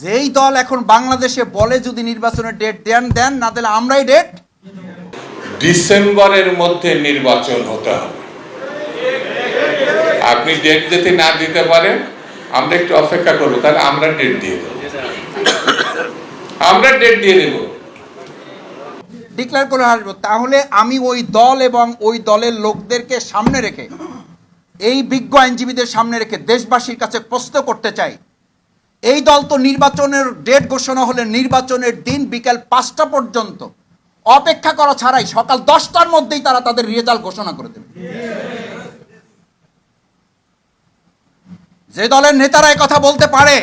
যেই দল এখন বাংলাদেশে বলে যদি নির্বাচনের ডেট দেন না দিলে আমরাই ডেট ডিসেম্বরের মধ্যে নির্বাচন হতে হবে। আপনি ডেট যদি না দিতে পারেন আমরা একটু অপেক্ষা করবো, তাহলে আমরা ডেট দিয়ে দেবো, আমরা ডেট দিয়ে দেব, ডিক্লেয়ার করে আসবো। তাহলে আমি ওই দল এবং ওই দলের লোকদেরকে সামনে রেখে, এই বিজ্ঞ আইনজীবীদের সামনে রেখে দেশবাসীর কাছে প্রশ্ন করতে চাই, এই দল তো নির্বাচনের ডেট ঘোষণা হলে নির্বাচনের দিন বিকেল 5টা পর্যন্ত অপেক্ষা করা ছাড়াই সকাল 10টার মধ্যেই তারা তাদের রেজাল্ট ঘোষণা করে দেবে। যে দলের নেতারা এই কথা বলতে পারে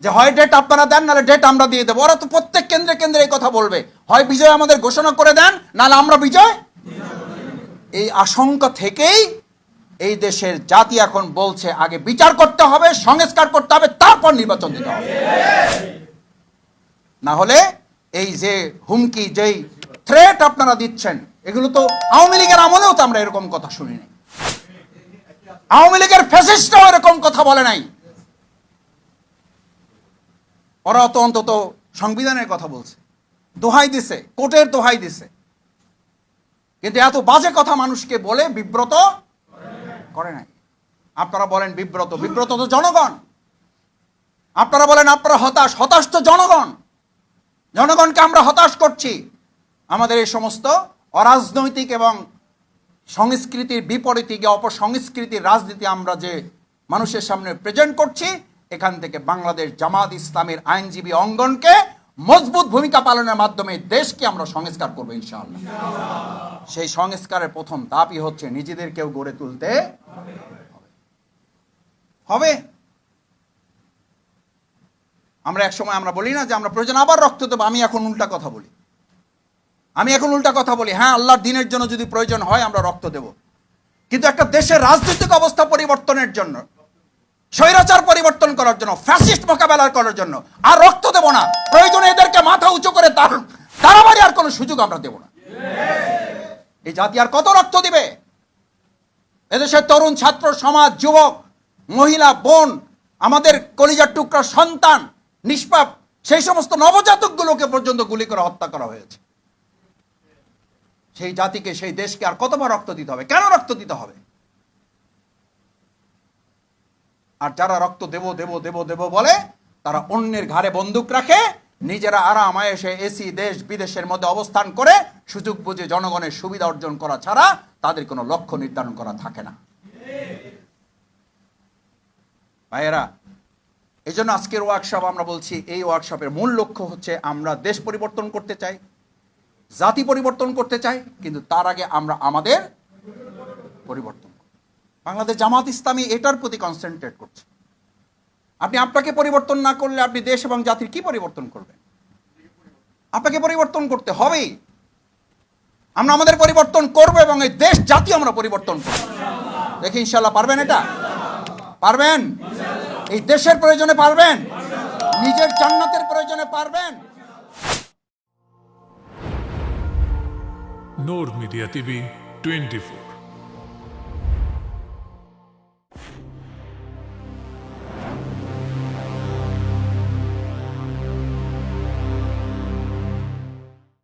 যে হয় ডেট আপনারা দেন নাহলে ডেট আমরা দিয়ে দেবো, ওরা তো প্রত্যেক কেন্দ্রে কেন্দ্রে এই কথা বলবে, হয় বিজয় আমাদের ঘোষণা করে দেন নাহলে আমরা বিজয়। এই আশঙ্কা থেকেই এই দেশের জাতি এখন বলছে আগে বিচার করতে হবে, সংস্কার করতে হবে, তারপর নির্বাচন দিতে হবে। না হলে এই যে হুমকি, যেই থ্রেট আপনারা দিচ্ছেন, এগুলো তো আওয়ামী লীগের আমলেও তো আমরা এরকম কথা শুনিনি। আওয়ামী লীগের ফ্যাসিস্টরাও এরকম কথা বলে নাই। ওরা তো অন্তত সংবিধানের কথা বলছে, দোহাই দিছে, কোর্টের দোহাই দিছে, কিন্তু এত বাজে কথা মানুষকে বলে বিব্রত করে নাই। আপনারা বলেন বিব্রত তো জনগণ। আপনারা বলেন আপনারা হতাশ তো জনগণ। জনগণকে আমরা হতাশ করছি। আমাদের এই সমস্ত অরাজনৈতিক এবং সংস্কৃতির বিপরীতে গিয়ে অপসংস্কৃতির রাজনীতি আমরা যে মানুষের সামনে প্রেজেন্ট করছি, এখান থেকে বাংলাদেশ জামাত ইসলামের আইনজীবী অঙ্গনকে মজবুত ভূমিকা পালনের মাধ্যমে দেশকে আমরা সংস্কার করবো ইনশাআল্লাহ। সেই সংস্কারের প্রথম ধাপই হচ্ছে নিজেদেরকেও গড়ে তুলতে হবে। আমরা এক সময় আমরা বলি না যে আমরা প্রয়োজন আবার রক্ত দেবো। আমি এখন উল্টা কথা বলি, হ্যাঁ আল্লাহর দিনের জন্য যদি প্রয়োজন হয় আমরা রক্ত দেব, কিন্তু একটা দেশের রাজনৈতিক অবস্থা পরিবর্তনের জন্য, স্বৈরাচার পরিবর্তন করার জন্য, ফ্যাসিস্ট মোকাবেলা করার জন্য আর রক্ত দেব না। প্রয়োজনে এদেরকে মাথা উঁচু করে তাড়াবাড়ি আর কোনো সুযোগ আমরা দেব না। এই জাতি আর কত রক্ত দিবে? এদেশের তরুণ ছাত্র সমাজ, যুবক, মহিলা, বোন, আমাদের কলিজার টুকরা সন্তান, নিষ্পাপ সেই সমস্ত নবজাতকগুলোকে পর্যন্ত গুলি করে হত্যা করা হয়েছে। সেই জাতিকে, সেই দেশকে আর কতবার রক্ত দিতে হবে? কেন রক্ত দিতে হবে? আর যারা রক্ত দেব বলে, তারা অন্যের ঘাড়ে বন্দুক রাখে, নিজেরা আরাম আয়েশে এসি দেশ বিদেশের মধ্যে অবস্থান করে সুযোগ বুঝে জনগণের সুবিধা অর্জন করা ছাড়া তাদের কোনো লক্ষ্য নির্ধারণ করা থাকে না। ভাইয়েরা, এই জন্য আজকের ওয়ার্কশপ আমরা বলছি, এই ওয়ার্কশপের মূল লক্ষ্য হচ্ছে আমরা দেশ পরিবর্তন করতে চাই, জাতি পরিবর্তন করতে চাই, কিন্তু তার আগে আমরা আমাদের পরিবর্তন। বাংলাদেশ জামাত ইসলামী এটার প্রতি কনসেন্ট্রেট করছে। আপনি আপনাকে পরিবর্তন না করলে আপনি দেশ এবং জাতির কি পরিবর্তন করবেন? আপনাকে পরিবর্তন করতে হবেই। আমরা আমাদের পরিবর্তন করব এবং এই দেশ জাতি আমরা পরিবর্তন করব। দেখি ইনশাআল্লাহ পারবেন? এটা পারবেন? এই দেশের প্রয়োজনে পারবেন? নিজের জান্নাতের প্রয়োজনে পারবেন? নূর মিডিয়া টিভি 24।